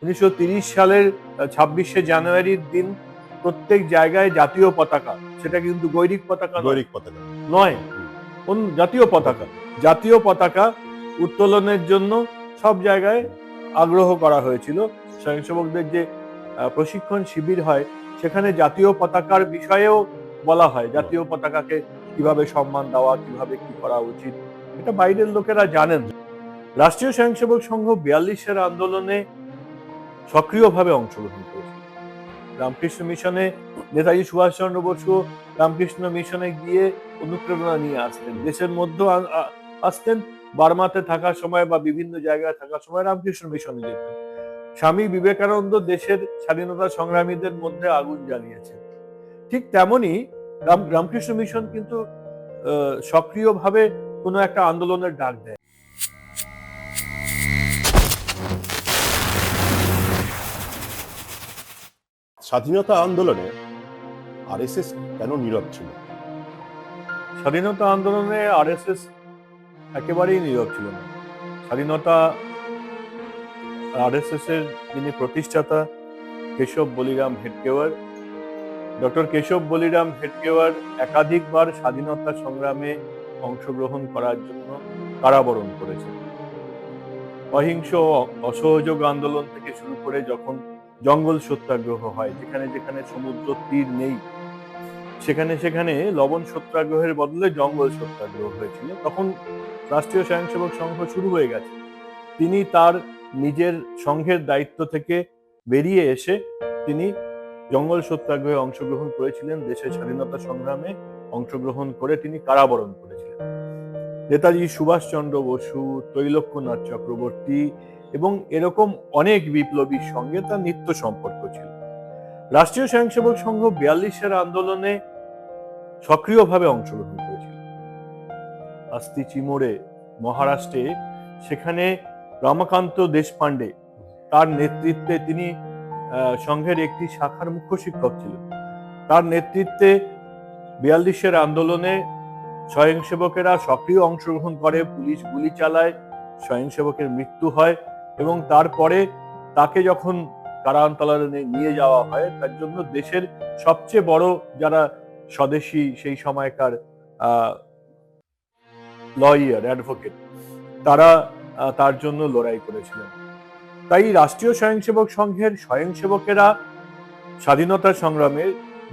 1930 সালের 26শে জানুয়ারির দিন প্রত্যেক জায়গায় জাতীয় পতাকা, সেটা কিন্তু গৈরিক পতাকা নয়, কোন জাতীয় পতাকা উত্তোলনের জন্য সব জায়গায় আগ্রহ করা হয়েছিল। স্বয়ংসেবকদের যে প্রশিক্ষণ শিবির হয় সেখানে জাতীয় পতাকার বিষয়েও বলা হয়, জাতীয় পতাকাকে কিভাবে সম্মান দেওয়া, কিভাবে কি করা উচিত, এটা বাইরের লোকেরা জানেন। রাষ্ট্রীয় স্বয়ংসেবক সংঘ 42-এর আন্দোলনে সক্রিয়ভাবে অংশগ্রহণ করেছিল। রামকৃষ্ণ মিশনে নেতাজি সুভাষচন্দ্র বসু রামকৃষ্ণ মিশনে গিয়ে অনুপ্রেরণা নিয়ে আসতেন, দেশের মধ্যে আসতেন, বার্মাতে থাকার সময় বা বিভিন্ন জায়গায় থাকার সময় রামকৃষ্ণ মিশনে যেতেন। স্বামী বিবেকানন্দ দেশের স্বাধীনতা সংগ্রামীদের মধ্যে আগুন জ্বালিয়েছেন। ঠিক তেমনি রামকৃষ্ণ মিশন কিন্তু সক্রিয়ভাবে কোনো একটা আন্দোলনের ডাক দেয়। স্বাধীনতা আন্দোলনে আরএসএস কেন নীরব ছিল? স্বাধীনতা আন্দোলনে আরএসএস একেবারেই নীরব ছিল না। স্বাধীনতা আরএসএস এর যিনি প্রতিষ্ঠাতা কেশব বলিরাম হেডগেওয়ার, ডক্টর কেশব বলিরাম হেডগেওয়ার একাধিকবার স্বাধীনতা সংগ্রামে অংশগ্রহণ করার জন্য কারাবরণ করেছেন। অহিংস অসহযোগ আন্দোলন থেকে শুরু করে যখন জঙ্গল সত্যাগ্রহ হয়, যেখানে যেখানে সমুদ্র তীর নেই সেখানে সেখানে লবণ সত্যাগ্রহের বদলে জঙ্গল সত্যাগ্রহ হয়েছিল, তখন রাষ্ট্রীয় স্বয়ংসেবক সংঘ শুরু হয়ে গেছে। তিনি তার নিজের সংঘের দায়িত্ব থেকে বেরিয়ে এসে তিনি জঙ্গল সত্যাগ্রহে অংশগ্রহণ করেছিলেন, দেশের স্বাধীনতা সংগ্রামে অংশগ্রহণ করে তিনি কারাবরণ করেছিলেন। নেতাজি সুভাষচন্দ্র বসু, ত্রৈলোক্যনাথ চক্রবর্তী এবং এরকম অনেক বিপ্লবীর সঙ্গে তার নিত্য সম্পর্ক ছিল। রাষ্ট্রীয় স্বয়ংসেবক সংঘ 42-এর আন্দোলনে সক্রিয়ভাবে অংশগ্রহণ করেছিল। আস্তি চিমোরে মহারাষ্ট্রে, সেখানে রমাকান্ত দেশপান্ডে তার নেতৃত্বে, তিনি সংঘের একটি শাখার মুখ্য শিক্ষক ছিলেন, তার নেতৃত্বে 42-এর আন্দোলনে স্বয়ংসেবকেরা সক্রিয় অংশগ্রহণ করে, পুলিশ গুলি চালায়, স্বয়ংসেবকের মৃত্যু হয় এবং তারপরে তাকে যখন কারান্তলারে নিয়ে যাওয়া হয়, তার জন্য দেশের সবচেয়ে বড় যারা স্বদেশী সেই সময়কার লয়ার, অ্যাডভোকেট, তারা তার জন্য লড়াই করেছিলেন। তাই রাষ্ট্রীয় স্বয়ংসেবক সংঘের স্বয়ংসেবকেরা স্বাধীনতা সংগ্রামে,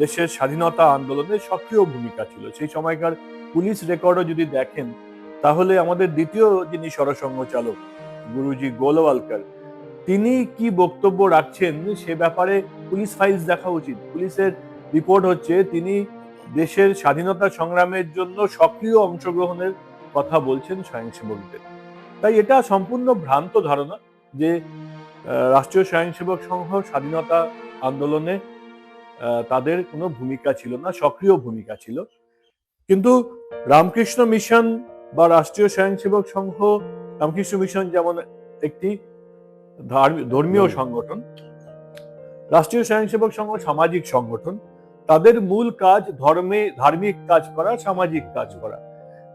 দেশের স্বাধীনতা আন্দোলনে সক্রিয় ভূমিকা ছিল। সেই সময়কার পুলিশ রেকর্ডও যদি দেখেন তাহলে আমাদের দ্বিতীয় যিনি সরসংঘ চালক গুরুজি গোলওয়ালকর, তিনি কি বক্তব্য রাখছেন সে ব্যাপারে পুলিশ ফাইলস দেখা উচিত। পুলিশের রিপোর্ট হচ্ছে তিনি দেশের স্বাধীনতা সংগ্রামের জন্য সক্রিয় অংশগ্রহণের কথা বলছেন স্বয়ংসেবকদের। তাই এটা সম্পূর্ণ ভ্রান্ত ধারণা যে রাষ্ট্রীয় স্বয়ংসেবক সংঘ স্বাধীনতা আন্দোলনে তাদের কোনো ভূমিকা ছিল না, সক্রিয় ভূমিকা ছিল। কিন্তু রামকৃষ্ণ মিশন বা রাষ্ট্রীয় স্বয়ংসেবক সংঘ, রামকৃষ্ণ মিশন যেমন একটি ধর্মীয় সংগঠন, রাষ্ট্রীয় স্বয়ংসেবক সংঘ সামাজিক সংগঠন, তাদের মূল কাজ ধার্মিক কাজ করা, সামাজিক কাজ করা।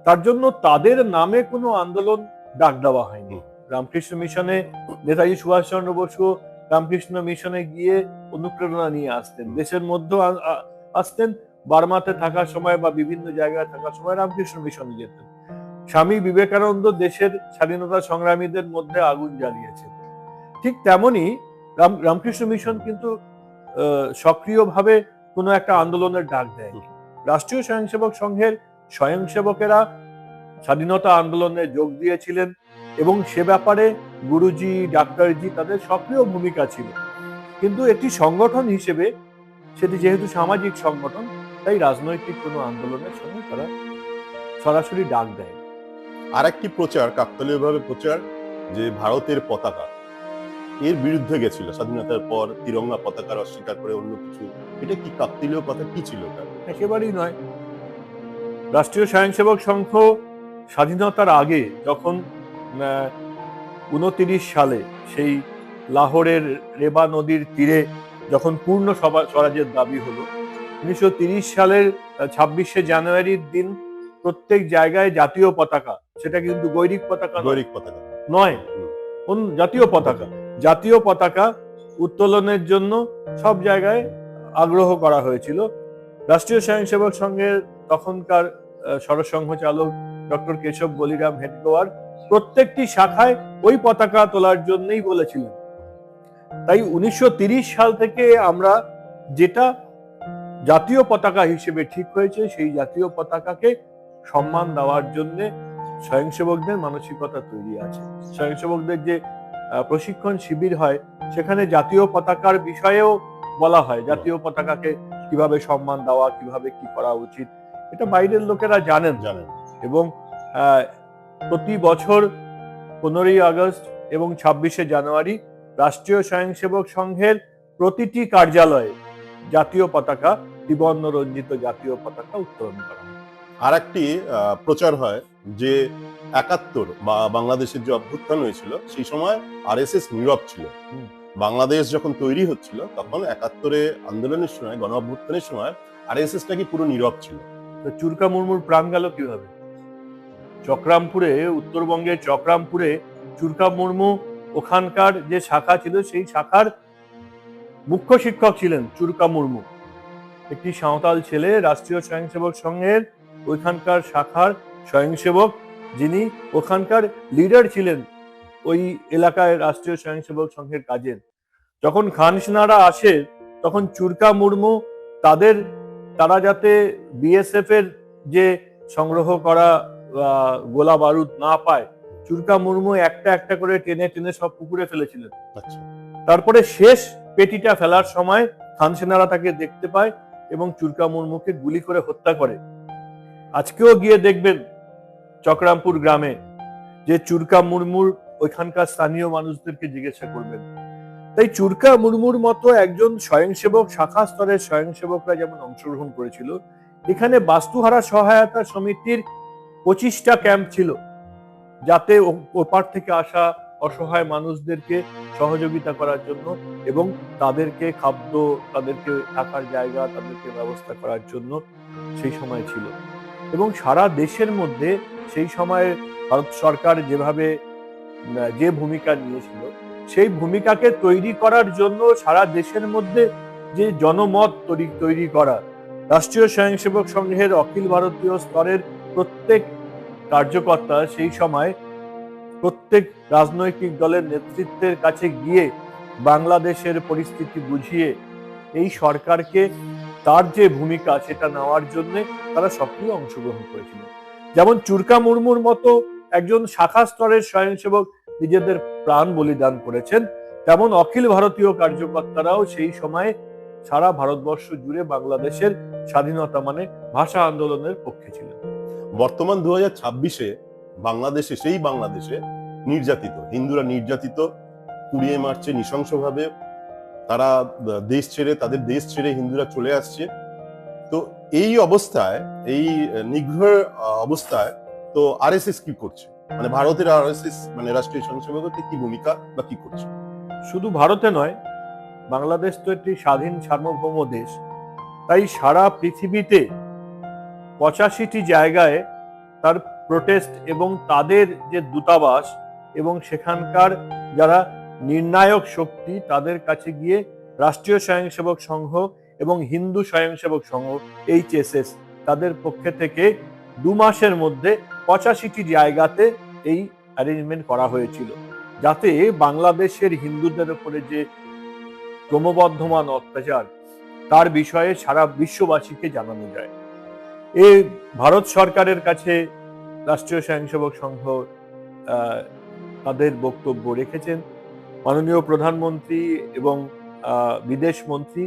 তার জন্য তাদের নামে কোনো আন্দোলন ডাক দেওয়া হয়নি। রামকৃষ্ণ মিশনে নেতাজি সুভাষচন্দ্র বসু রামকৃষ্ণ মিশনে গিয়ে অনুপ্রেরণা নিয়ে আসতেন, দেশের মধ্যে আসতেন, বার্মাতে থাকার সময় বা বিভিন্ন জায়গায় থাকার সময় রামকৃষ্ণ মিশনে যেতেন। স্বামী বিবেকানন্দ দেশের স্বাধীনতা সংগ্রামীদের মধ্যে আগুন জ্বালিয়েছেন। ঠিক তেমনি রামকৃষ্ণ মিশন কিন্তু সক্রিয়ভাবে কোনো একটা আন্দোলনের ডাক দেয়নি। রাষ্ট্রীয় স্বয়ংসেবক সংঘের স্বয়ংসেবকেরা স্বাধীনতা আন্দোলনে যোগ দিয়েছিলেন এবং সে ব্যাপারে গুরুজি, ডাক্তারজি তাদের সক্রিয় ভূমিকা ছিল। কিন্তু একটি সংগঠন হিসেবে সেটি যেহেতু সামাজিক সংগঠন, তাই রাজনৈতিক কোনো আন্দোলনের সঙ্গে তারা সরাসরি ডাক দেয়। আর একটি প্রচার, কাকতালীয়ভাবে প্রচার, যে ভারতের পতাকা, এর বিরুদ্ধে গেছিল স্বাধীনতার পর, তিরঙ্গা পতাকার অস্বীকার করে অন্য কিছু। এটা কি কাকতালীয় কথা? কি ছিল এটা? একেবারেই নয়। রাষ্ট্রীয় স্বয়ংসেবক সংঘ স্বাধীনতার আগে, যখন 29 সালে সেই লাহোরের রেবা নদীর তীরে যখন পূর্ণ স্বরাজের দাবি হলো, 1930 সালের 26শে জানুয়ারির দিন প্রত্যেক জায়গায় জাতীয় পতাকা, সেটা কিন্তু গৈরিক পতাকা গৈরিক পতাকা নয়, কোন জাতীয় পতাকা, জাতীয় পতাকা উত্তোলনের জন্য সব জায়গায় আগ্রহ করা হয়েছিল। রাষ্ট্রীয় স্বয়ংসেবক সংঘের তখনকার সরসংঘ চালক ডক্টর কেশব বলিরাম হেডগোয়ার প্রত্যেকটি শাখায় ওই পতাকা তোলার জন্যই বলেছিলেন। তাই 1930 সাল থেকে আমরা যেটা জাতীয় পতাকা হিসেবে ঠিক হয়েছে, সেই জাতীয় পতাকাকে সম্মান দেওয়ার জন্য স্বয়ংসেবকদের মানসিকতা তৈরি আছে। স্বয়ংসেবকদের যে প্রশিক্ষণ শিবির হয়, সেখানে জাতীয় পতাকার বিষয়েও বলা হয়, জাতীয় পতাকাকে কিভাবে সম্মান দেওয়া, কিভাবে কি করা উচিত, এটা বাইরের লোকেরা জানেন। এবং প্রতি বছর 15ই আগস্ট এবং 26শে জানুয়ারি রাষ্ট্রীয় স্বয়ংসেবক সংঘের প্রতিটি কার্যালয়ে জাতীয় পতাকা, ত্রিবর্ণ রঞ্জিত জাতীয় পতাকা উত্তোলন করা হয়। আর একটি প্রচার হয় যে 71 বা বাংলাদেশের যে অভ্যুত্থান হয়েছিল সেই সময় আরএসএস নীরব ছিল। বাংলাদেশ যখন তৈরি হচ্ছিল তখন 71-এ আন্দোলনের সময়, গণ অভ্যুত্থানের সময় আরএসএস নাকি পুরো নীরব ছিল। তো চুরকা মুর্মুর প্রাণ গেল কিভাবে? চক্রামপুরে, উত্তরবঙ্গের চক্রামপুরে চুরকা মুর্মু ওখানকার যে শাখা ছিল, সেই শাখার মুখ্য শিক্ষক ছিলেন চুরকা মুর্মু। একটি সাঁওতাল ছেলে, রাষ্ট্রীয় স্বয়ংসেবক সংঘের ওইখানকার শাখার স্বয়ংসেবক, যিনি ওখানকার লিডার ছিলেন ওই এলাকায় রাষ্ট্রীয় স্বয়ংসেবক সংঘের কাজের। যখন খান সেনারা আসে, তখন চুরকা মুর্মু তারা যাতে বিএসএফ এর যে সংগ্রহ করা গোলা বারুদ না পায়, চুরকা মুর্মু একটা একটা করে টেনে টেনে সব পুকুরে ফেলেছিলেন। তারপরে শেষ পেটিটা ফেলার সময় খান সেনারা তাকে দেখতে পায় এবং চুরকা মুর্মুকে গুলি করে হত্যা করে। আজকেও গিয়ে দেখবেন চক্রামপুর গ্রামে যে চুরকা মুর্মুর ওইখানকার স্থানীয় মানুষদেরকে জিজ্ঞাসা করবেন। তাই চুরকা মুর্মুর মতো একজন স্বয়ংসেবক, শাখা স্তরের স্বয়ংসেবকরা যেমন অংশগ্রহণ করেছিল, এখানে বাস্তুহারা সহায়তা সমিতির 25টা ক্যাম্প ছিল, যাতে ওপার থেকে আসা অসহায় মানুষদেরকে সহযোগিতা করার জন্য এবং তাদেরকে খাদ্য, তাদেরকে থাকার জায়গা, তাদেরকে ব্যবস্থা করার জন্য সেই সময় ছিল। এবং সারা দেশের মধ্যে সেই সময় ভারত সরকার যে ভূমিকা নিয়েছিল, সেই ভূমিকাকে তৈরি করার জন্য সারা দেশের মধ্যে যে জনমত তৈরি করা, রাষ্ট্রীয় স্বয়ংসেবক সংঘের অখিল ভারতীয় স্তরের প্রত্যেক কার্যকর্তা সেই সময় প্রত্যেক রাজনৈতিক দলের নেতৃত্বের কাছে গিয়ে বাংলাদেশের পরিস্থিতি বুঝিয়ে এই সরকারকে তার যে ভূমিকা সেটা নেওয়ার জন্য তারা সক্রিয় অংশগ্রহণ করেছিল। যেমন চুরকা মুর্মুর মতো একজন শাখা স্তরের স্বয়ংসেবক নিজেদের প্রাণ বলিদান করেছেন, তেমন অখিল ভারতীয় কার্যকর্তারাও সেই সময় সারা ভারতবর্ষ জুড়ে বাংলাদেশের স্বাধীনতা মানে ভাষা আন্দোলনের পক্ষে ছিলেন। বর্তমান 2026-এ সেই বাংলাদেশে নির্যাতিত হিন্দুরা, 20 মার্চে নৃশংসভাবে তারা তাদের দেশ ছেড়ে হিন্দুরা চলে আসছে। তো এই অবস্থায়, এই নিগ্রহ অবস্থায় তো আরএসএস কি করছে? মানে ভারতের আরএসএস, মানে রাষ্ট্রীয় স্বয়ংসেবকদের কি ভূমিকা বা কি করছে? শুধু ভারতে নয়, বাংলাদেশ তো একটি স্বাধীন সার্বভৌম দেশ, তাই সারা পৃথিবীতে 85টি জায়গায় তার প্রোটেস্ট এবং তাদের যে দূতাবাস এবং সেখানকার যারা নির্ণায়ক শক্তি, তাদের কাছে গিয়ে রাষ্ট্রীয় স্বয়ংসেবক সংঘ এবং হিন্দু স্বয়ংসেবক সংঘ HSS তাদের পক্ষে থেকে 2 মাসের মধ্যে 85টি জায়গাতে এই অ্যারেঞ্জমেন্ট করা হয়েছিল, যাতে বাংলাদেশের হিন্দুদের উপরে যে ক্রমবর্ধমান অত্যাচার তার বিষয়ে সারা বিশ্ববাসীকে জানানো যায়। এই ভারত সরকারের কাছে রাষ্ট্রীয় স্বয়ংসেবক সংঘ তাদের বক্তব্য রেখেছেন। মাননীয় প্রধানমন্ত্রী এবং বিদেশ মন্ত্রী,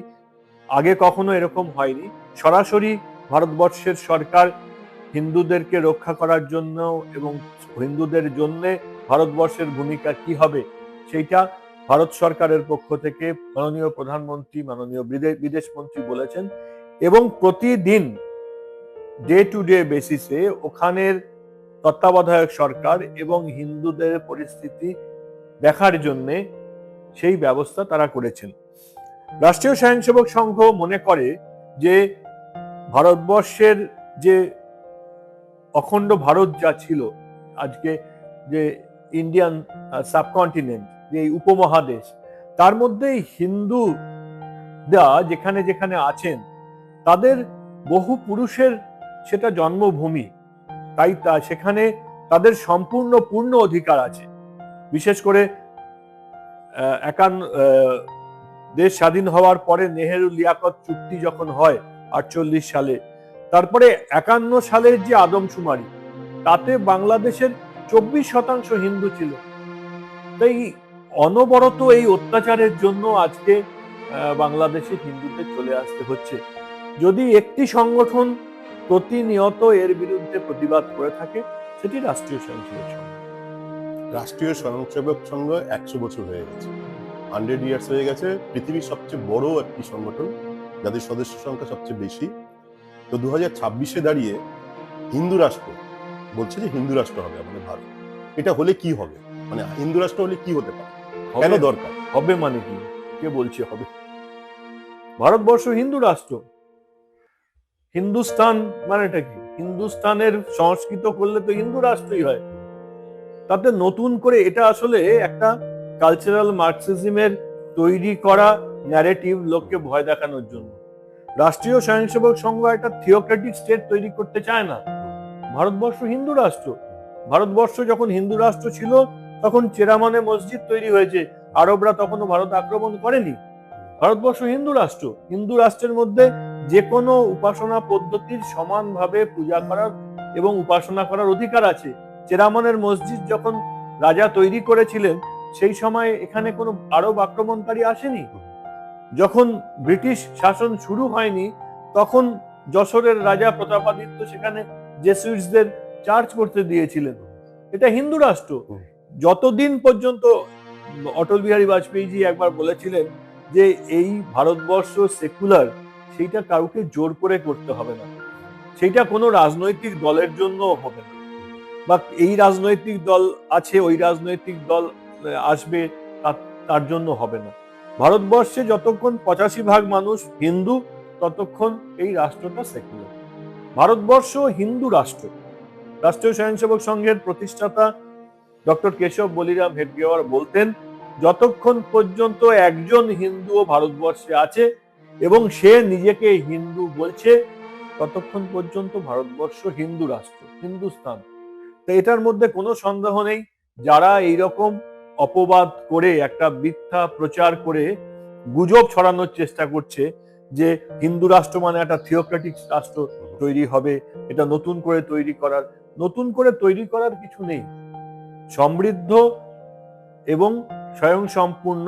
আগে কখনো এরকম হয়নি, সরাসরি ভারতবর্ষের সরকার হিন্দুদেরকে রক্ষা করার জন্য এবং হিন্দুদের জন্য ভারতবর্ষের ভূমিকা কি হবে সেইটা ভারত সরকারের পক্ষ থেকে মাননীয় প্রধানমন্ত্রী, মাননীয় বিদেশ মন্ত্রী বলেছেন। এবং প্রতিদিন ডে টু ডে বেসিসে ওখানের তত্ত্বাবধায়ক সরকার এবং হিন্দুদের পরিস্থিতি দেখার জন্য সেই ব্যবস্থা তারা করেছেন। রাষ্ট্রীয় স্বয়ংসেবক সংঘ মনে করে যে ভারতবর্ষের যে অখণ্ড ভারত যা ছিল, আজকে যে ইন্ডিয়ান সাবকন্টিনেন্ট, যে এই উপমহাদেশ, তার মধ্যে হিন্দুরা যেখানে যেখানে আছেন তাদের বহু পুরুষের সেটা জন্মভূমি, তাই সেখানে তাদের সম্পূর্ণ পূর্ণ অধিকার আছে। বিশেষ করে দেশ স্বাধীন হওয়ার পরে নেহেরু লিয়াকত চুক্তি যখন হয় 48 সালে, তারপরে 51 সালের যে আদমশুমারি, তাতে বাংলাদেশের 24% হিন্দু ছিল। তাই অনবরত এই অত্যাচারের জন্য আজকে বাংলাদেশে হিন্দুদের চলে আসতে হচ্ছে। যদি একটি সংগঠন প্রতিনিয়ত এর বিরুদ্ধে প্রতিবাদ করে থাকে, সেটি রাষ্ট্রীয় স্বয়ংসেবক সংঘ। রাষ্ট্রীয় স্বয়ংসেবক সংঘ 100 বছর হয়ে গেছে, 100 ইয়ার্স হয়ে গেছে। পৃথিবীর সবচেয়ে বড় একটি সংগঠন, যাদের সদস্য সংখ্যা সবচেয়ে বেশি। তো 2026-এ দাঁড়িয়ে হিন্দু রাষ্ট্র বলছে যে হিন্দু রাষ্ট্র হবে আমাদের ভারত। এটা হলে কি হবে, মানে হিন্দু রাষ্ট্র হলে কি হতে পারে, কেন দরকার হবে? মানে কি, কে বলছে হবে? ভারতবর্ষ হিন্দু রাষ্ট্র। হিন্দুস্তান মানেটা কি? হিন্দুস্তানের সংস্কৃত করলে তো হিন্দু রাষ্ট্রই হয়। তাতে নতুন করে এটা আসলে একটা কালচারাল মার্কসিজমের তৈরি করা ন্যারেটিভ, লোককে ভয় দেখানোর জন্য। রাষ্ট্রীয় স্বয়ংসেবক সংঘ একটা থিওক্রেটিক স্টেট তৈরি করতে চায় না। ভারতবর্ষ হিন্দু রাষ্ট্র। ভারতবর্ষ যখন হিন্দু রাষ্ট্র ছিল তখন চেরামনে মসজিদ তৈরি হয়েছে, আরবরা তখনও ভারত আক্রমণ করেনি। ভারতবর্ষ হিন্দু রাষ্ট্র। হিন্দু রাষ্ট্রের মধ্যে যে কোনো উপাসনা পদ্ধতির সমানভাবে পূজা করার এবং উপাসনা করার অধিকার আছে। চেরামনের মসজিদ যখন রাজা তৈরি করেছিলেন, সেই সময় এখানে কোনো আরব আক্রমণকারী আসেনি। যখন ব্রিটিশ শাসন শুরু হয়নি, তখন যশোরের রাজা প্রতাপাদিত্য সেখানে জেসুইটসদের চার্জ করতে দিয়েছিলেন। এটা হিন্দু রাষ্ট্র। যতদিন পর্যন্ত অটল বিহারী বাজপেয়ীজি একবার বলেছিলেন যে এই ভারতবর্ষ সেকুলার, সেইটা কাউকে জোর করে করতে হবে না, সেইটা কোনো রাজনৈতিক দলের জন্য হবে না, বা এই রাজনৈতিক দল আছে ওই রাজনৈতিক দল আসবে তার জন্য হবে না। ভারতবর্ষে যতক্ষণ 85% মানুষ হিন্দু, ততক্ষণ এই রাষ্ট্রটা সেকুলার। ভারতবর্ষ হিন্দু রাষ্ট্র। রাষ্ট্রীয় স্বয়ংসেবক সংঘের প্রতিষ্ঠাতা ডক্টর কেশব বলিরাম হেডগেওয়ার বলতেন, যতক্ষণ পর্যন্ত একজন হিন্দুও ভারতবর্ষে আছে এবং সে নিজেকে হিন্দু বলছে, ততক্ষণ পর্যন্ত ভারতবর্ষ হিন্দু রাষ্ট্র, হিন্দুস্তান। তো এটার মধ্যে কোনো সন্দেহ নেই। যারা এইরকম অপবাদ করে, একটা মিথ্যা প্রচার করে গুজব ছড়ানোর চেষ্টা করছে যে হিন্দু রাষ্ট্র মানে একটা থিওক্রেটিক রাষ্ট্র তৈরি হবে, এটা নতুন করে তৈরি করার কিছু নেই। সমৃদ্ধ এবং স্বয়ংসম্পূর্ণ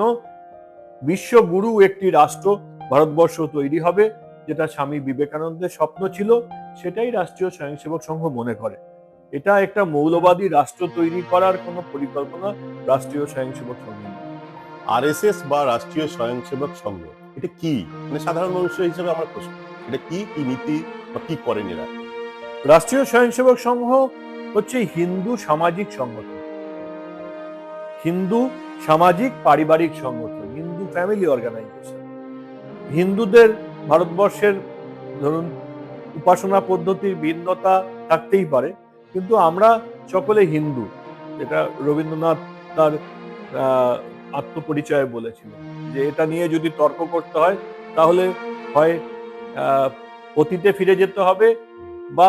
বিশ্বগুরু একটি রাষ্ট্র ভারতবর্ষ তৈরি হবে, যেটা স্বামী বিবেকানন্দের স্বপ্ন ছিল, সেটাই রাষ্ট্রীয় স্বয়ংসেবক সংঘ মনে করে। এটা একটা মৌলবাদী রাষ্ট্র তৈরি করার কোনো পরিকল্পনা রাষ্ট্রীয় স্বয়ংসেবক সংঘ। আরএসএস বা রাষ্ট্রীয় স্বয়ংসেবক সংঘ এটা কি, মানে সাধারণ মানুষ হিসেবে আমার প্রশ্ন, এটা কি নীতি বা কি করেন এরা? রাষ্ট্রীয় স্বয়ংসেবক সংঘ হচ্ছে হিন্দু সামাজিক সংগঠন, হিন্দু সামাজিক পারিবারিক সংগঠন, হিন্দু ফ্যামিলি অর্গানাইজেশন। হিন্দুদের ভারতবর্ষের ধরুন উপাসনা পদ্ধতির ভিন্নতা থাকতেই পারে, কিন্তু আমরা সকলে হিন্দু। এটা রবীন্দ্রনাথ তার আত্মপরিচয়ে বলেছিলেন যে এটা নিয়ে যদি তর্ক করতে হয় তাহলে হয় অতীতে ফিরে যেতে হবে বা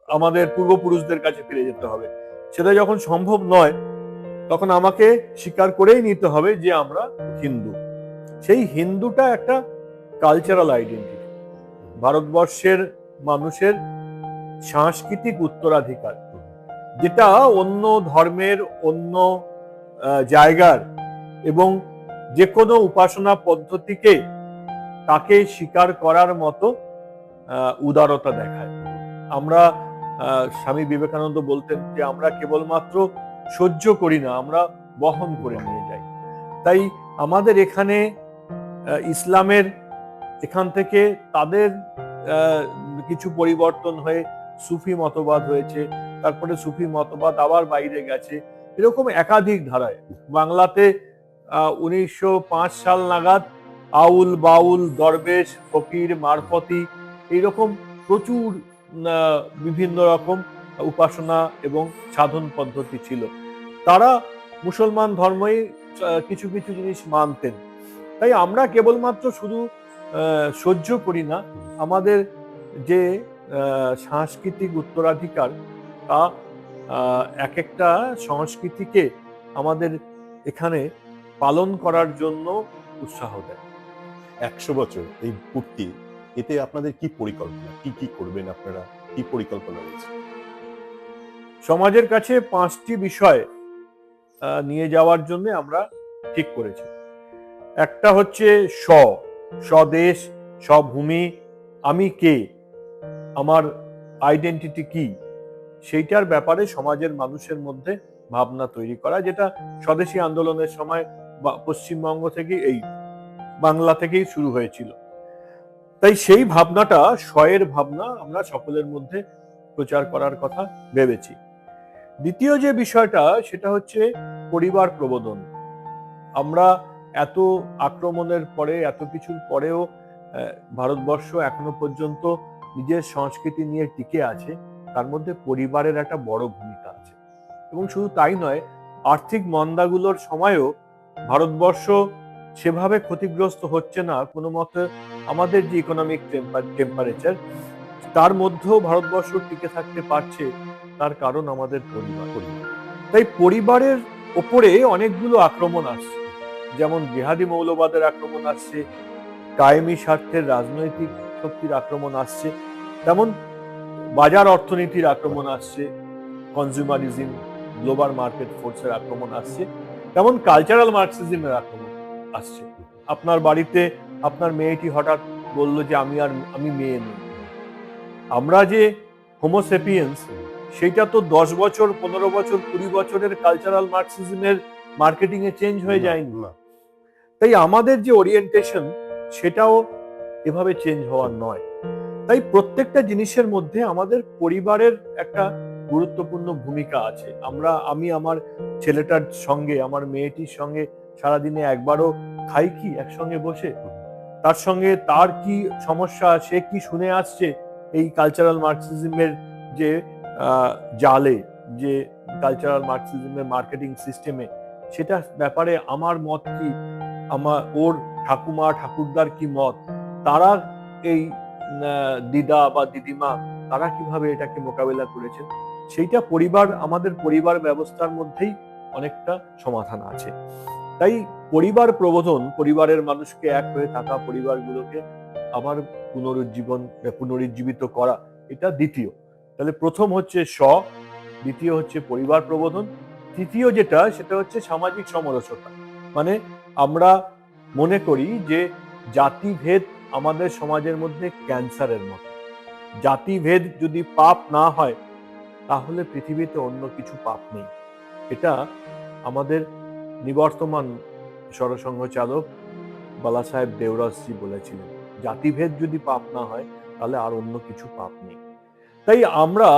আমাদের পূর্বপুরুষদের কাছে ফিরে যেতে হবে। সেটা যখন সম্ভব নয়, তখন আমাকে স্বীকার করেই নিতে হবে যে আমরা হিন্দু। সেই হিন্দুটা একটা কালচারাল আইডেন্টিটি, ভারতবর্ষের মানুষের সাংস্কৃতিক উত্তরাধিকার, যেটা অন্য ধর্মের, অন্য জায়গার এবং যে কোনো উপাসনা পদ্ধতিকে তাকে স্বীকার করার মতো উদারতা দেখায়। আমরা স্বামী বিবেকানন্দ বলতেন যে আমরা কেবলমাত্র সহ্য করি না, আমরা বহন করে নিয়ে যাই। তাই আমাদের এখানে ইসলামের এখান থেকে তাদের কিছু পরিবর্তন হয়ে সুফি মতবাদ হয়েছে, তারপরে সুফি মতবাদ আবার বাইরে গেছে, এরকম একাধিক ধারায়। বাংলাতে 1905 সাল নাগাদ আউল বাউল দরবেশ ফকির মারফতি এইরকম প্রচুর বিভিন্ন রকম উপাসনা এবং সাধন পদ্ধতি ছিল। তারা মুসলমান ধর্মই কিছু কিছু জিনিস মানতেন। তাই আমরা কেবলমাত্র শুধু সহ্য করি না, আমাদের যে সাংস্কৃতিক উত্তরাধিকার তা এক একটা সংস্কৃতিকে আমাদের এখানে পালন করার জন্য উৎসাহ দেয়। 100 বছর এই পূর্তি, এতে আপনাদের কি পরিকল্পনা, কি কি করবেন আপনারা, কি পরিকল্পনা রয়েছে? সমাজের কাছে 5টি বিষয় নিয়ে যাওয়ার জন্য আমরা ঠিক করেছি। একটা হচ্ছে স্বদেশ, স্বভূমি, আমি কে, আমার আইডেন্টিটি কি, সেইটার ব্যাপারে সমাজের মানুষের মধ্যে ভাবনা তৈরি করা, যেটা স্বদেশী আন্দোলনের সময় পশ্চিমবঙ্গ থেকে এই বাংলা থেকেই শুরু হয়েছিল। তাই সেই ভাবনাটা, স্বয়ের ভাবনা আমরা সকলের মধ্যে প্রচার করার কথা ভেবেছি। দ্বিতীয় যে বিষয়টা সেটা হচ্ছে পরিবার প্রবোধন। আমরা এত আক্রমণের পরে, এত কিছুর পরেও ভারতবর্ষ এখনো পর্যন্ত নিজের সংস্কৃতি নিয়ে টিকে আছে, তার মধ্যে পরিবারের একটা বড় ভূমিকা আছে। এবং শুধু তাই নয়, আর্থিক মন্দাগুলোর সময়ও ভারতবর্ষ সেভাবে ক্ষতিগ্রস্ত হচ্ছে না কোনো মতে। আমাদের যে ইকোনমিক টেম্পারেচার, তার মধ্যেও ভারতবর্ষ টিকে থাকতে পারছে, তার কারণ আমাদের পরিবার। তাই পরিবারের ওপরে অনেকগুলো আক্রমণ আসছে, যেমন জেহাদি মৌলবাদের আক্রমণ আসছে, কায়েমি স্বার্থের রাজনৈতিক শক্তির আক্রমণ আসছে, তেমন বাজার অর্থনীতির আক্রমণ আসছে, কনজিউমারিজম, গ্লোবাল মার্কেট ফোর্সের আক্রমণ আসছে, তেমন কালচারাল মার্কসিজমের আক্রমণ আসছে। আপনার বাড়িতে আপনার মেয়েটি হঠাৎ বললো যে আমি মেয়ে নই। আমরা যে হোমোসেপিয়েন্স, সেটা তো 10 বছর, 15 বছর, 20 বছরের কালচারাল মার্কসিজমের মার্কেটিং এ চেঞ্জ হয়ে যায়নি। তাই আমাদের যে ওরিয়েন্টেশন, সেটাও এভাবে চেঞ্জ হওয়ার নয়। তাই প্রত্যেকটা জিনিসের মধ্যে আমাদের পরিবারের একটা গুরুত্বপূর্ণ ভূমিকা আছে। আমি আমার ছেলেটার সঙ্গে, আমার মেয়েটির সঙ্গে সারাদিনে একবারও খাই কি একসঙ্গে বসে? তার সঙ্গে তার কি সমস্যা, সে কি শুনে আসছে এই কালচারাল মার্কসিজমের যে জালে, যে কালচারাল মার্কসিজমের মার্কেটিং সিস্টেমে, সেটা ব্যাপারে আমার মত কি, ওর ঠাকুমা ঠাকুরদার কি মত, তারা এই দিদা বা দিদিমা তারা কিভাবে এটাকে মোকাবেলা করেছেন, সেইটা আমাদের পরিবার ব্যবস্থার মধ্যেই অনেকটা সমাধান আছে। তাই পরিবার প্রবোধন, পরিবারের মানুষকে এক হয়ে থাকা, পরিবারগুলোকে আবার পুনরুজ্জীবিত করা, এটা দ্বিতীয়। তাহলে প্রথম হচ্ছে দ্বিতীয় হচ্ছে পরিবার প্রবোধন, তৃতীয় যেটা সেটা হচ্ছে সামাজিক সমরসতা। মানে আমরা মনে করি যে জাতিভেদ আমাদের সমাজের মধ্যে ক্যান্সারের মতো। জাতিভেদ যদি পাপ না হয়, তাহলে পৃথিবীতে অন্য কিছু পাপ নেই। এটা আমাদের নিবর্তমান সরসংঘ চালক বালা সাহেব দেওরাসজি বলেছিলেন, জাতিভেদ যদি পাপ না হয়, তাহলে আর অন্য কিছু পাপ নেই। তাই আমরা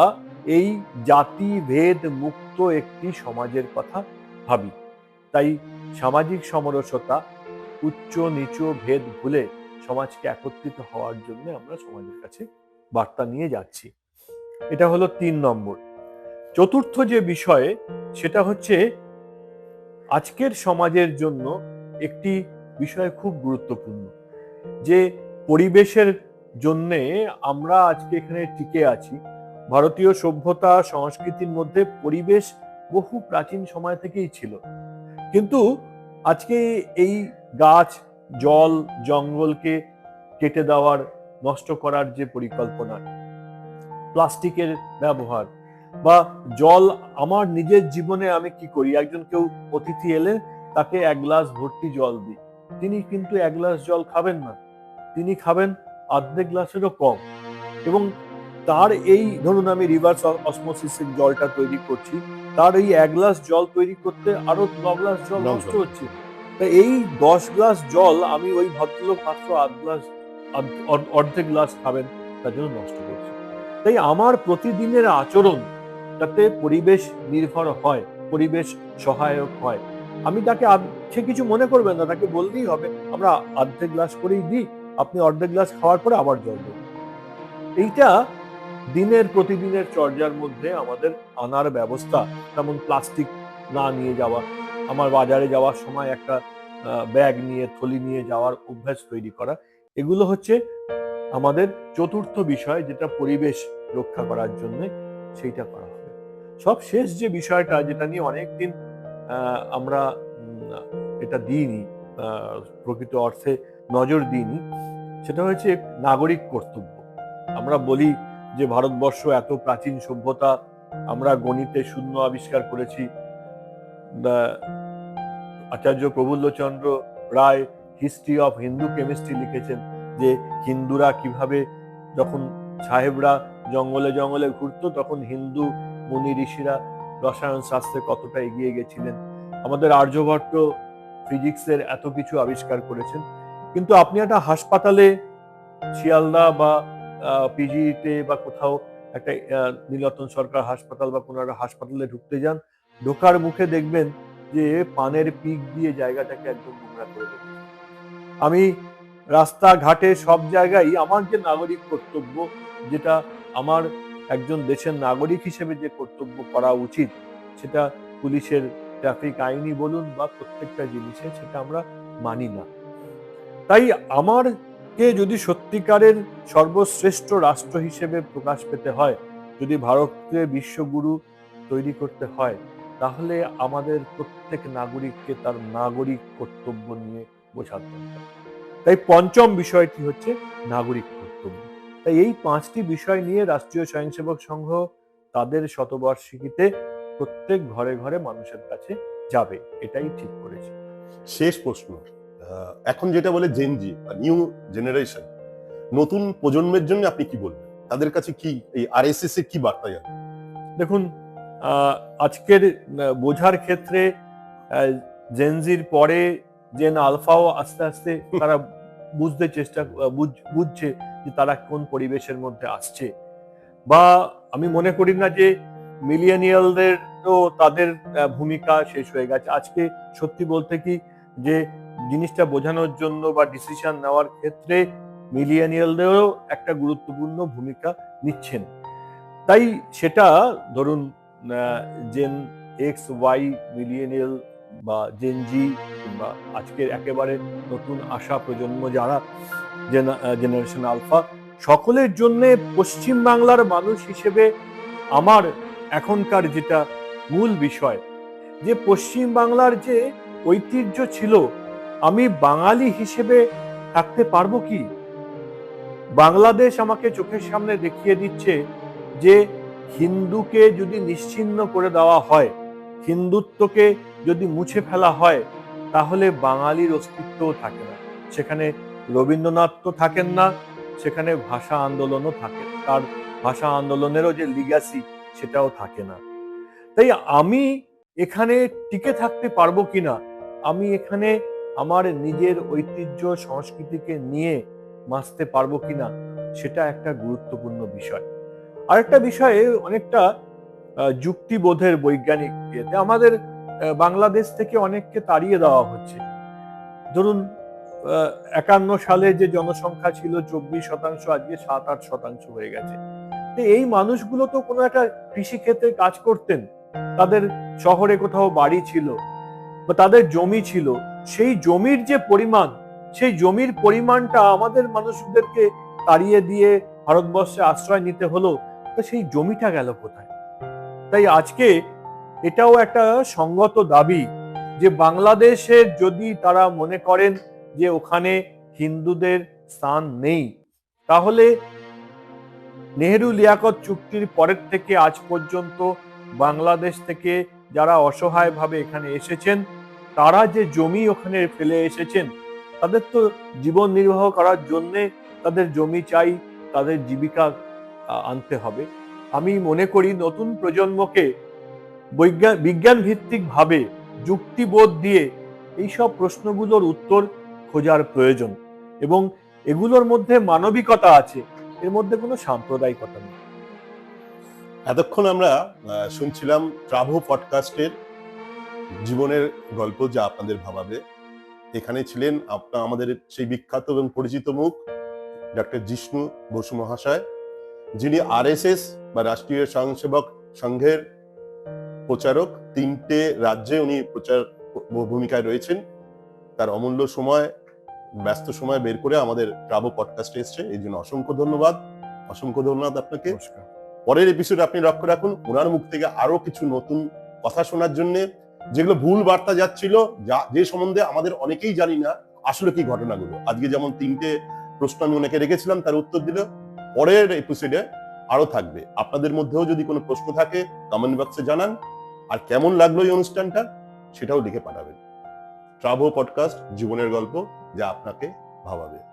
এই জাতিভেদ মুক্ত একটি সমাজের কথা ভাবি। তাই সামাজিক সমরসতা, উচ্চ নিচু ভেদ ভুলে সমাজকে একত্রিত হওয়ার জন্য আমরা সমাজের কাছে বার্তা নিয়ে যাচ্ছি। এটা হলো 3 নম্বর। চতুর্থ যে বিষয়, সেটা হচ্ছে আজকের সমাজের জন্য একটি বিষয় খুব গুরুত্বপূর্ণ, যে পরিবেশের জন্যে আমরা আজকে এখানে টিকে আছি। ভারতীয় সভ্যতা সংস্কৃতির মধ্যে পরিবেশ বহু প্রাচীন সময় থেকেই ছিল, কিন্তু আজকে এই গাছ, জল, জঙ্গলকে কেটে দেওয়ার, নষ্ট করার যে পরিকল্পনা, প্লাস্টিকের ব্যবহার, বা জল, আমার নিজের জীবনে আমি কি করি, কেউ অতিথি এলে তাকে 1 গ্লাস ভর্তি জল দিই, তিনি কিন্তু 1 গ্লাস জল খাবেন না, তিনি খাবেন অর্ধেক গ্লাসেরও কম। এবং তার এই ধরুন আমি রিভার্স অসমোসিসের জলটা তৈরি করছি, তার এই 1 গ্লাস জল তৈরি করতে আরো 9 গ্লাস জল নষ্ট হচ্ছে। তা এই 10 গ্লাস জল আমি ওই ভদ্রলোক মাত্র অর্ধেক গ্লাস খাবেন, তার জন্য নষ্ট করছি। তাই আমার প্রতিদিনের আচরণ যাতে পরিবেশ নির্ভর হয়, পরিবেশ সহায়ক হয়, আমি তাকে, সে কিছু মনে করবেন না, তাকে বললেই হবে আমরা অর্ধেক গ্লাস করেই দিই, আপনি অর্ধেক গ্লাস খাওয়ার পরে আবার জল দেন। এইটা প্রতিদিনের চর্যার মধ্যে আমাদের আনার ব্যবস্থা, যেমন প্লাস্টিক না নিয়ে যাওয়া, আমার বাজারে যাওয়ার সময় একটা ব্যাগ নিয়ে থলি নিয়ে যাওয়ার অভ্যাস তৈরি করা, এগুলো হচ্ছে আমাদের চতুর্থ বিষয়, যেটা পরিবেশ রক্ষা করার জন্য সেইটা করা হবে। সব শেষ যে বিষয়টা, যেটা নিয়ে অনেকদিন আমরা এটা দিইনি, প্রকৃত অর্থে নজর দিইনি, সেটা হচ্ছে নাগরিক কর্তব্য। আমরা বলি যে ভারতবর্ষ এত প্রাচীন সভ্যতা, আমরা গণিতে শূন্য আবিষ্কার করেছি। আচার্য প্রফুল্লচন্দ্র রায় হিস্ট্রি অফ হিন্দু কেমিস্ট্রি লিখেছেন যে হিন্দুরা কিভাবে, যখন সাহেবরা জঙ্গলে জঙ্গলে ঘুরতো, তখন হিন্দু মুনি ঋষিরা রসায়ন শাস্ত্রে কতটা এগিয়ে গেছিলেন। আমাদের আর্যভট্ট ফিজিক্সের এত কিছু আবিষ্কার করেছেন। কিন্তু আপনি একটা হাসপাতালে, শিয়ালদা বা পিজিতে বা কোথাও একটা নীলরতন সরকার হাসপাতাল বা কোনো একটা হাসপাতালে ঢুকতে যান, ঢোকার মুখে দেখবেন যে পানের পিক দিয়ে জায়গাটাকে একদম নোংরা করে দেবে। আমি রাস্তাঘাটে সব জায়গায় আমার যে নাগরিক কর্তব্য, যেটা আমার একজন দেশের নাগরিক হিসেবে যে কর্তব্য করা উচিত, সেটা পুলিশের ট্রাফিক আইনই বলুন বা প্রত্যেকটা জিনিসে, সেটা আমরা মানি না। তাই আমারকে যদি সত্যিকারের সর্বশ্রেষ্ঠ রাষ্ট্র হিসেবে প্রকাশ পেতে হয়, যদি ভারতকে বিশ্বগুরু তৈরি করতে হয়, তাহলে আমাদের প্রত্যেক নাগরিককে তার নাগরিক কর্তব্য নিয়ে বোঝাতে হবে। তাই পঞ্চম বিষয়টি হচ্ছে নাগরিক কর্তব্য। তাই এই 5টি বিষয় নিয়ে রাষ্ট্রীয় স্বয়ংসেবক সংঘ তাদের শতবার্ষিকীতে প্রত্যেক ঘরে ঘরে মানুষের কাছে যাবে, এটাই ঠিক করেছে। শেষ প্রশ্ন, এখন যেটা বলে জেনজি বা নিউ জেনারেশন, নতুন প্রজন্মের জন্য আপনি কি বলবেন? তাদের কাছে কি এই আরএসএস এর কি বার্তা যাবে? দেখুন, আজকের বোঝার ক্ষেত্রে জেনজির পরে জেন আলফাও আস্তে আস্তে তারা বুঝছে যে তারা কোন পরিবেশের মধ্যে আসছে। বা আমি মনে করি না যে মিলিয়েনিয়ালদেরও তাদের ভূমিকা শেষ হয়ে গেছে। আজকে সত্যি বলতে কি, যে জিনিসটা বোঝানোর জন্য বা ডিসিশন নেওয়ার ক্ষেত্রে মিলিয়েনিয়ালদেরও একটা গুরুত্বপূর্ণ ভূমিকা নিচ্ছেন। তাই সেটা ধরুন জেন এক্স, ওয়াই, মিলিয়েনিয়াল বা জেন জি, কিংবা আজকের একেবারে নতুন আসা প্রজন্ম যারা জেনারেশন আলফা, সকলের জন্য পশ্চিম বাংলার মানুষ হিসেবে আমার এখনকার যেটা মূল বিষয়, যে পশ্চিম বাংলার যে ঐতিহ্য ছিল, আমি বাঙালি হিসেবে থাকতে পারবো কি? বাংলাদেশ আমাকে চোখের সামনে দেখিয়ে দিচ্ছে যে হিন্দুকে যদি নিশ্চিহ্ন করে দেওয়া হয়, হিন্দুত্বকে যদি মুছে ফেলা হয়, তাহলে বাঙালির অস্তিত্বও থাকে না। সেখানে রবীন্দ্রনাথ তো থাকেন না, সেখানে ভাষা আন্দোলনও থাকে, তার ভাষা আন্দোলনেরও যে লিগ্যাসি, সেটাও থাকে না। তাই আমি এখানে টিকে থাকতে পারবো কিনা, আমি এখানে আমার নিজের ঐতিহ্য সংস্কৃতিকে নিয়ে বাঁচতে পারবো কিনা, সেটা একটা গুরুত্বপূর্ণ বিষয়। আরেকটা বিষয়ে অনেকটা যুক্তিবোধের বৈজ্ঞানিক ইয়েতে আমাদের বাংলাদেশ থেকে অনেককে তাড়িয়ে দেওয়া হচ্ছে। ধরুন 51 সালে যে জনসংখ্যা ছিল 24%, আজকে 7-8% হয়ে গেছে। এই মানুষগুলো তো কোনো একটা কৃষিক্ষেত্রে কাজ করতেন, তাদের শহরে কোথাও বাড়ি ছিল বা তাদের জমি ছিল, সেই জমির যে পরিমাণ, সেই জমির পরিমাণটা আমাদের মানুষদেরকে তাড়িয়ে দিয়ে ভারতবর্ষে আশ্রয় নিতে হলো, তো সেই জমিটা গেল কোথায়? তাই আজকে এটাও একটা সঙ্গত দাবি যে বাংলাদেশের যদি তারা মনে করেন যে ওখানে হিন্দুদের স্থান নেই, তাহলে নেহেরু লিয়াকত চুক্তির পরের থেকে আজ পর্যন্ত বাংলাদেশ থেকে যারা অসহায়ভাবে এখানে এসেছেন, তারা যে জমি ওখানে ফেলে এসেছেন, তাদের তো জীবন নির্বাহ করার জন্য তাদের জমি চাই, তাদের জীবিকা আনতে হবে। আমি মনে করি নতুন প্রজন্মকে বিজ্ঞান ভিত্তিক ভাবে, যুক্তিবোধ দিয়ে এইসব প্রশ্নগুলোর উত্তর খোঁজার প্রয়োজন, এবং এগুলোর মধ্যে মানবিকতা আছে, এর মধ্যে কোনো সাম্প্রদায়িকতা নেই। এতক্ষণ আমরা শুনছিলাম ট্রাভো পডকাস্টের জীবনের গল্প, যা আপনাদের ভাবাবে। এখানে ছিলেন আমাদের সেই বিখ্যাত এবং পরিচিত মুখ ডক্টর জিষ্ণু বসু মহাশয়, যিনি আরএসএস বা রাষ্ট্রীয় স্বয়ংসেবক সংঘের প্রচারক। 3টে রাজ্যে উনি প্রচার ভূমিকায় রয়েছেন। তার অমূল্য সময়, ব্যস্ত সময় বের করে আমাদের ট্রাভো পডকাস্টে এসছে, এই জন্য অসংখ্য ধন্যবাদ আপনাকে। নমস্কার। পরের এপিসোডে আপনি লক্ষ্য রাখুন ওনার মুখ থেকে আরো কিছু নতুন কথা শোনার জন্য, যেগুলো ভুল বার্তা যাচ্ছিল, যে সম্বন্ধে আমাদের অনেকেই জানি না আসলে কি ঘটনাগুলো। আজকে যেমন 3টে প্রশ্ন আমি ওনাকে রেখেছিলাম, তার উত্তর দিল। পরের এপিসোডে আরো থাকবে। আপনাদের মধ্যেও যদি কোনো প্রশ্ন থাকে কমেন্ট বক্সে জানান, আর কেমন লাগলো এই অনুষ্ঠানটা সেটাও লিখে পাঠাবেন। ট্রাভো পডকাস্ট, জীবনের গল্প যা আপনাকে ভাবাবে।